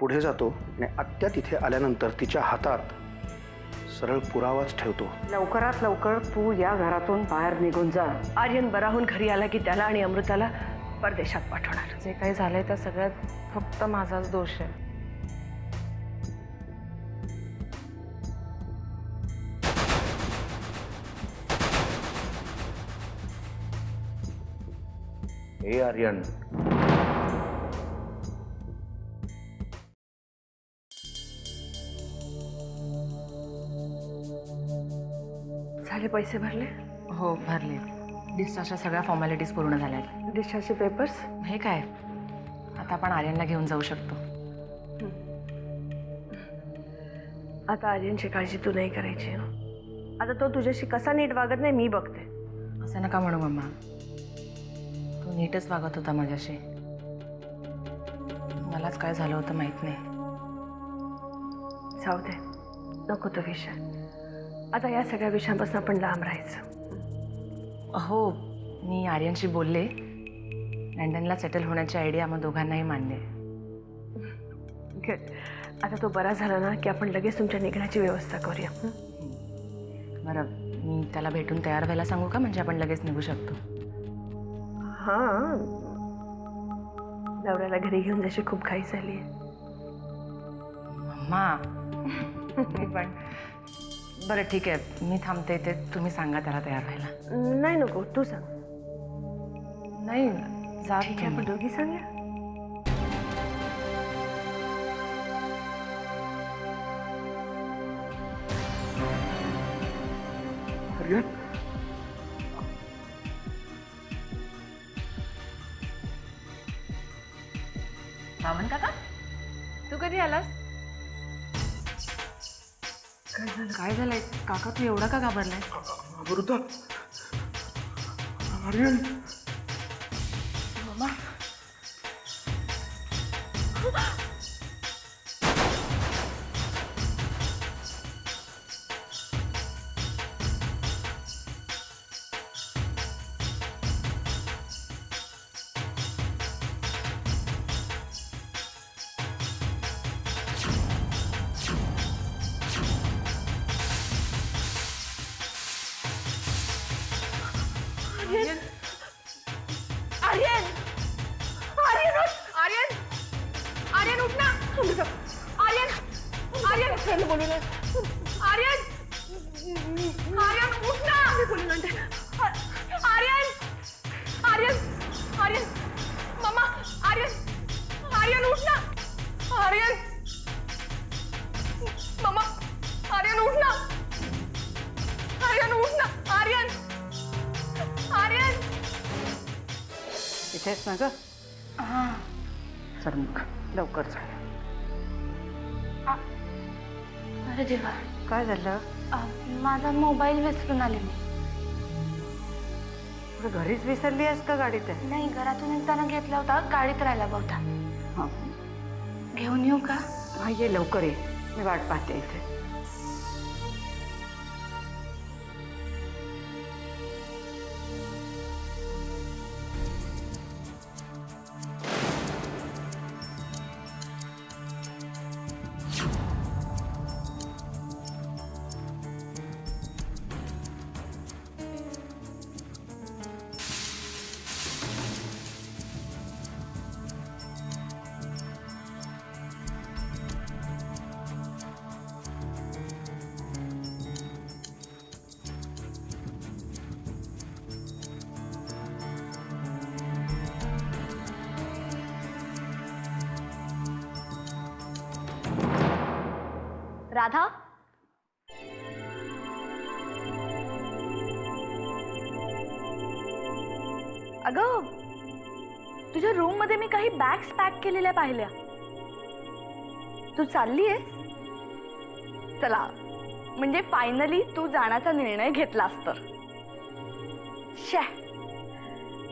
पुढे जातो आणि आत्या तिथे आल्यानंतर तिच्या हातात सरळ पुरावाच ठेवतो. लवकरात लवकर तू या घरातून बाहेर निघून जा. आर्यन बराहून घरी आला की त्याला आणि अमृताला परदेशात पाठवणार. जे काही झालंय त्या सगळ्यात फक्त माझाच दोष आहे. हे आर्यन, झाले पैसे भरले? हो भरले. डिस्चार्जच्या सगळ्या फॉर्मॅलिटीज पूर्ण झाल्यात. डिस्चार्जचे पेपर्स? हे काय, आता आपण आर्यनला घेऊन जाऊ शकतो. आता आर्यनची काळजी तू नाही करायची हं? आता तो तुझ्याशी कसा नीट वागत नाही मी बघते. असं नका म्हणू मम्मा, तो नीटच वागत होता माझ्याशी. मलाच काय झालं होतं माहित नाही. जाऊ दे, नको तो विषय. आता या सगळ्या विषयांपासून आपण लांब राहायचं. हो, मी आर्यनशी बोलले. लंडनला सेटल होण्याची आयडिया आम्हा दोघांनाही मान्य आहे. गुड. आता तो बरा झाला ना की आपण लगेच तुमच्या निघण्याची व्यवस्था करूया. बरं, मी त्याला भेटून तयार व्हायला सांगू का? म्हणजे आपण लगेच निघू शकतो. हां, नवऱ्याला घरी घेऊन जशी खूप घाई झाली आहे. मम्मा मी पण. बरं ठीक आहे, मी थांबते इथे. तुम्ही सांगा त्याला तयार व्हायला. नाही नको, तू सांग. नाही जा ठीक आहे, आपण दोघी सांगूया. आर्यन, मामन काका, तू कधी आलास? काय झालंय काका, तू एवढा का घाबरलाय? अमृता, आर्यन. मम्मा, आर्यन, आर्यन, आर्यन उठ. आर्यन, आर्यन उठ ना. आर्यन, आर्यन चल बोलू ना. आर्यन, आर्यन उठ ना. मी बोलू ना. आर्यन, आर्यन, आर्यन, मम्मा, आर्यन, आर्यन उठ ना. आर्यन, मम्मा, आर्यन उठ ना. आर्यन उठ ना. आर्यन, आर्यन. इथेच ना ग. हां. चल मग लवकर चल. अरे देवा, काय झालं? माझा मोबाईल विसरून आले मी. तुला घरीच विसरली आहेस का गाडीत आहे? नाही, घरातून येताना घेतला होता, गाडीत राहिला बहुता. हां घेऊन येऊ का? हां, ये लवकर ये, मी वाट पाहते इथे. राधा, अगं तुझ्या रूम मध्ये मी काही बॅग्स पॅक केलेल्या पाहिल्या. तू चालली आहेस? चला, म्हणजे फायनली तू जाण्याचा निर्णय घेतलास तर. शे,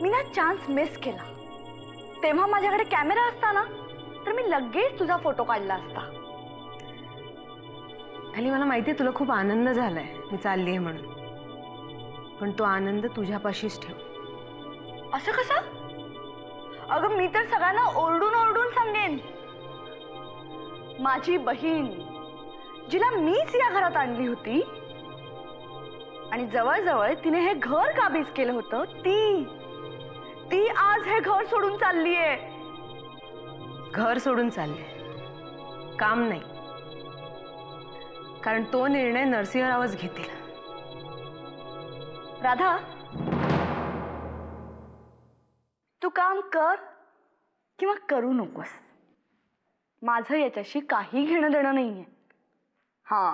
मी ना चान्स मिस केला. तेव्हा माझ्याकडे कॅमेरा असता ना तर मी लगेच तुझा फोटो काढला असता. आणि मला माहिती आहे तुला खूप आनंद झालाय मी चालली आहे म्हणून, पण तो आनंद तुझ्यापाशीच ठेव. असं कसं? अगं मी तर सगळ्यांना ओरडून ओरडून सांगेन. माझी बहीण, जिला मीच या घरात आणली होती आणि जवळजवळ तिने हे घर काबीज केलं होतं, ती आज हे घर सोडून चाललीये. घर सोडून चालले, काम नाही. कारण तो निर्णय नरसिंहरावच घेतील. राधा, तू काम कर किंवा करू नकोस, माझं याच्याशी काही घेणं देणं नाहीये. हा,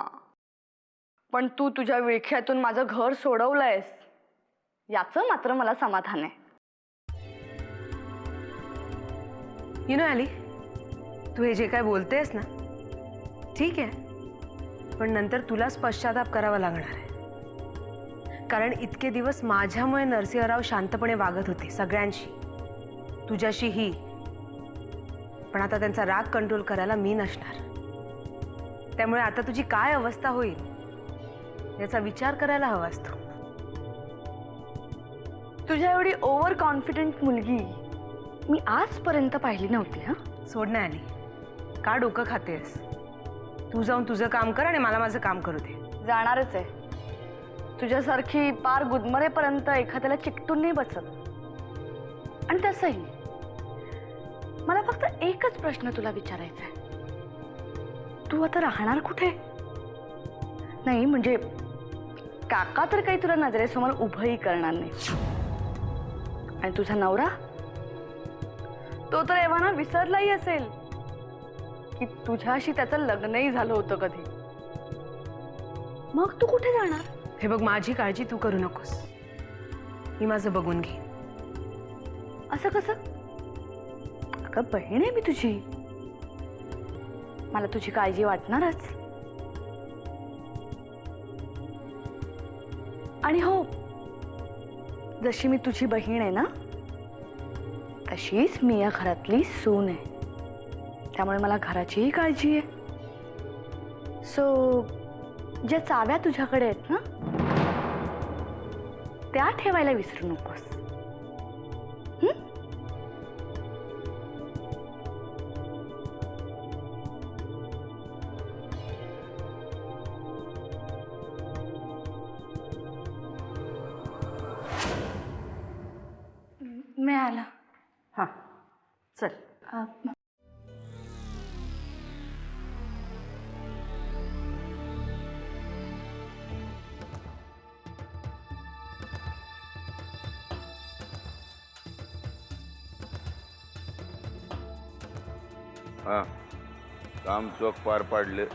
पण तू तुझ्या विळख्यातून माझं घर सोडवलंयस याचं मात्र मला समाधान आहे. आली, तू हे जे काय बोलतेस ना, ठीक आहे, पण नंतर तुलाच पश्चाताप करावा लागणार आहे. कारण इतके दिवस माझ्यामुळे नरसिंहराव शांतपणे वागत होते सगळ्यांशी, तुझ्याशीही. पण आता त्यांचा राग कंट्रोल करायला मी नसणार. त्यामुळे आता तुझी काय अवस्था होईल याचा विचार करायला हवा असतो. तुझ्या एवढी ओव्हर कॉन्फिडंट मुलगी मी आजपर्यंत पाहिली नव्हती. हा, सोड ना आली, का डोकं खातेस? तू जाऊन तुझं काम कर आणि मला माझं काम करू दे. जाणारच आहे. तुझ्यासारखी पार गुदमरेपर्यंत एखाद्याला चिकटून नाही बसत. आणि तसंही मला फक्त एकच प्रश्न तुला विचारायचा आहे, तू आता राहणार कुठे? नाही म्हणजे काका तर काही तुला नजरेसमोर उभंही करणार नाही. आणि तुझा नवरा, तो तर एव्हाना विसरलाही असेल की तुझ्याशी त्याचं लग्नही झालं होतं कधी. मग तू कुठे जाणार? हे बघ, माझी काळजी तू करू नकोस, मी माझं बघून घे. असं कसं? अगं बहीण आहे मी तुझी, मला तुझी काळजी वाटणारच. आणि हो, जशी मी तुझी बहीण आहे ना, तशीच मी या घरातली सून आहे. त्यामुळे मला घराचीही काळजी आहे. सो ज्या चाव्या तुझ्याकडे आहेत ना, त्या ठेवायला विसरू नकोस. मिळाला. हां, चल. हा, काम चोख पार पाडले.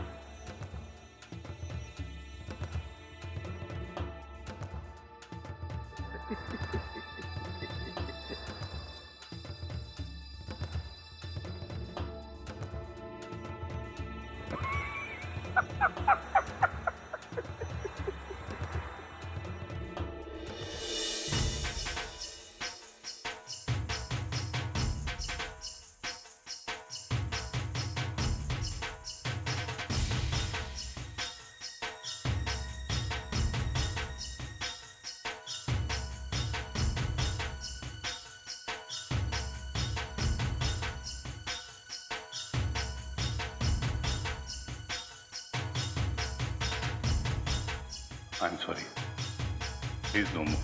I'm sorry. Please no more.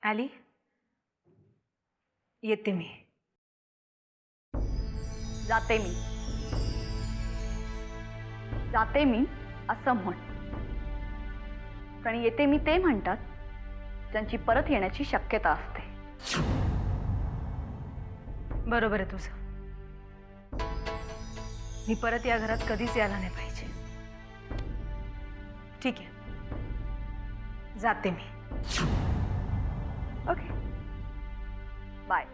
ॲली, येते मी. जाते मी. जाते मी असं म्हण. कारण येते मी ते म्हणतात ज्यांची परत येण्याची शक्यता असते. बरोबर आहे तुझं. मी परत या घरात कधीच यायला नाही पाहिजे. ठीक आहे, जाते मी. Okay, bye.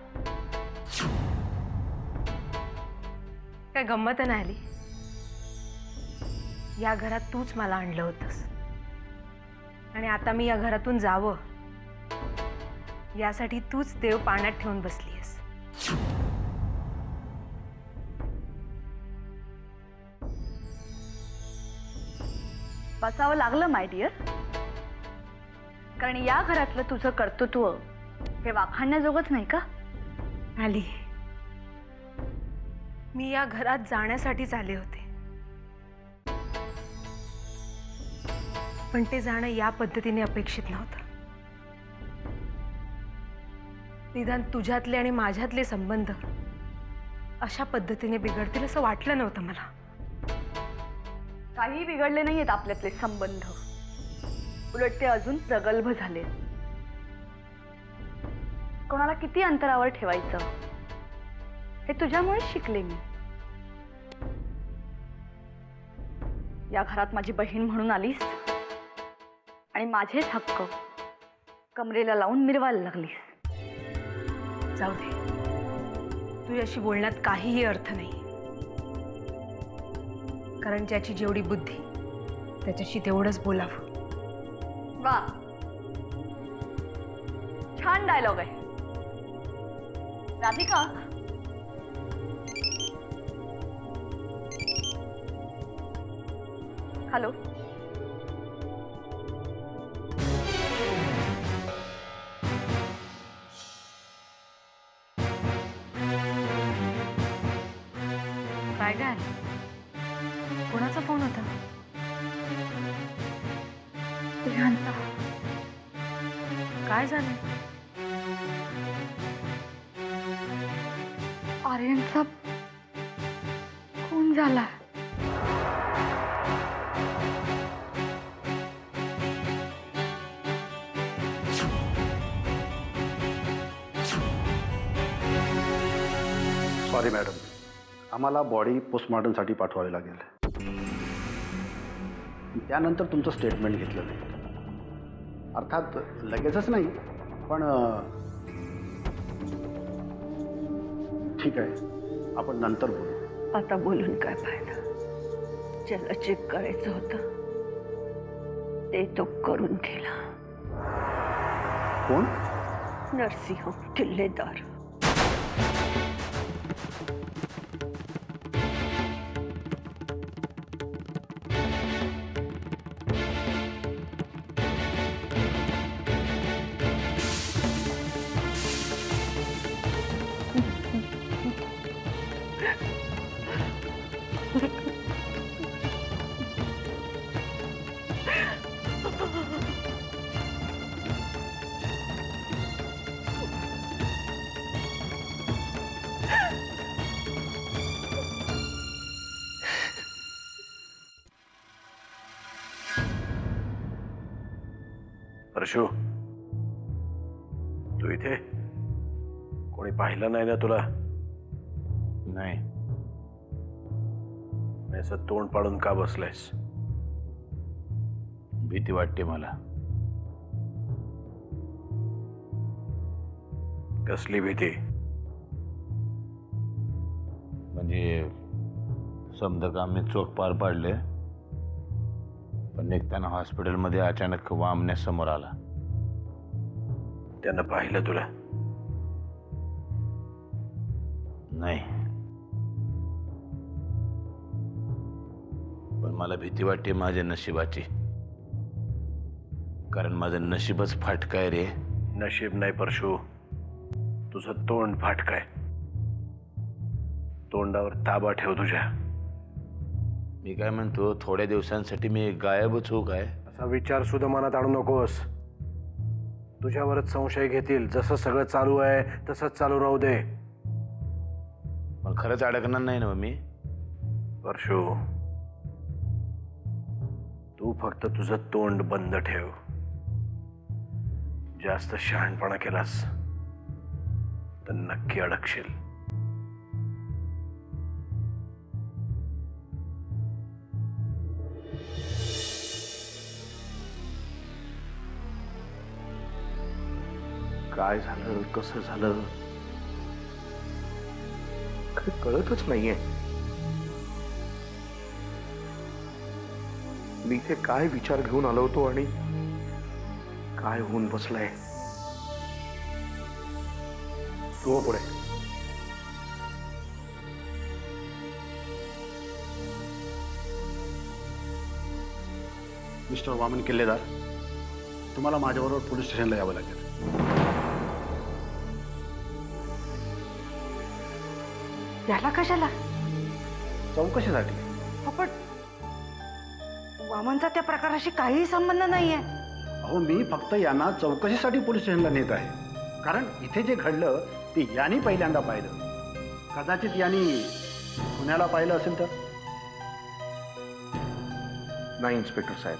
काय गंमत नाही आली. या घरात तूच मला आणलं होतंस आणि आता मी या घरातून जावं यासाठी तूच देव पाण्यात ठेवून बसलीयस. बसावं लागलं माय डिअर. कारण या घरातलं तुझं कर्तृत्व हे वाखाणण्याजोगंच नाही का? आली, मी या घरात जाण्यासाठीच आले होते, पण ते जाणं या पद्धतीने अपेक्षित नव्हतं. निदान तुझ्यातले आणि माझ्यातले संबंध अशा पद्धतीने बिघडतील असं वाटलं नव्हतं मला. काही बिघडले नाहीयेत आपल्यातले संबंध. उलट ते अजून प्रगल्भ झाले. कोणाला किती अंतरावर ठेवायचं हे तुझ्यामुळे शिकले मी. या घरात माझी बहीण म्हणून आलीस आणि माझेच हक्क कमरेला लावून मिरवायला लागलीस. जाऊ दे, तुझ्याशी बोलण्यात काहीही अर्थ नाही. कारण ज्याची जेवढी बुद्धी त्याच्याशी तेवढंच बोलावं. वा, छान डायलॉग आहे. राधिका, हॅलो. काय काय कोणाचा फोन होता? तुझ्यांचा. काय झालं? आर्यनचा खून झाला. सॉरी मॅडम, आम्हाला बॉडी पोस्टमॉर्टमसाठी पाठवावी लागेल. त्यानंतर तुमचं स्टेटमेंट घेतलं नाही. अर्थात लगेचच नाही, पण ठीक आहे, आपण नंतर बोलू. आता बोलून काय फायदा? ज्याला चेक करायचं होतं ते तो करून गेला. कोण? नरसिंह किल्लेदार. परशु, तू इथे? कोणी पाहिलं नाही ना तुला? नाही. असं तोंड पाडून का बसलायस? भीती वाटते मला. कसली भीती? म्हणजे समजा का मी चोख पार पाडले, पण निघताना हॉस्पिटलमध्ये अचानक वामने समोर आला. त्यानं पाहिलं तुला? नाही, पण मला भीती वाटते माझ्या नशिबाची. कारण माझं नशीबच फाटक आहे रे. नशीब नाही परशु, तुझं तोंड फाटकाय. तोंडावर ताबा ठेव तुझ्या. मी काय म्हणतो, थोड्या दिवसांसाठी मी गायबच होऊ काय? असा विचार सुद्धा मनात आणू नकोस. तुझ्यावरच संशय घेतील. जसं सगळं चालू आहे तसंच चालू राहू दे. पण खरंच अडकणार नाही ना मी? परशू, तू फक्त तुझं तोंड बंद ठेव. जास्त शहाणपणा केलास तर नक्की अडकशील. काय झालं, कसं झालं, काही कळतच नाहीये. मी इथे काय विचार घेऊन आलो होतो आणि काय होऊन बसलाय. तू हो पुढे. मिस्टर वामन किल्लेदार, तुम्हाला माझ्याबरोबर पोलीस स्टेशनला यावं लागेल. याला कशाला? चौकशीसाठी. पण वामनचा त्या प्रकाराशी काहीही संबंध नाहीये. अहो, मी फक्त यांना चौकशीसाठी पोलीस स्टेशनला नेत आहे. कारण इथे जे घडलं ते यांनी पहिल्यांदा पाहिलं. कदाचित यांनी पुण्याला पाहिलं असेल तर. नाही इन्स्पेक्टर साहेब,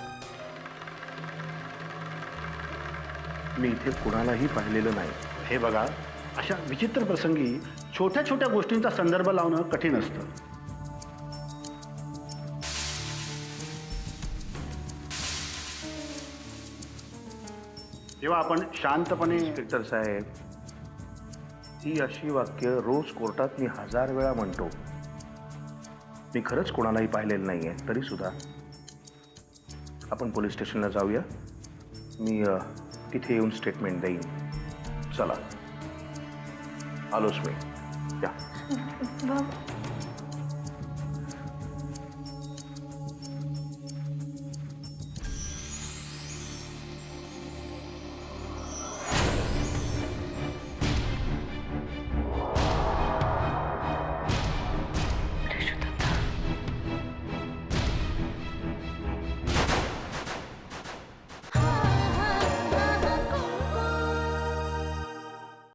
मी इथे कुणालाही पाहिलेलं नाही. हे बघा, अशा विचित्र प्रसंगी छोट्या छोट्या गोष्टींचा संदर्भ लावणं कठीण असतं. तेव्हा आपण शांतपणे. इन्स्पेक्टर साहेब, ही अशी वाक्य रोज कोर्टात मी 1000 वेळा म्हणतो. मी खरंच कोणालाही पाहिलेलं नाहीये. तरी सुद्धा आपण पोलीस स्टेशनला जाऊया. मी तिथे येऊन स्टेटमेंट देईन. चला, आलोच मी. या.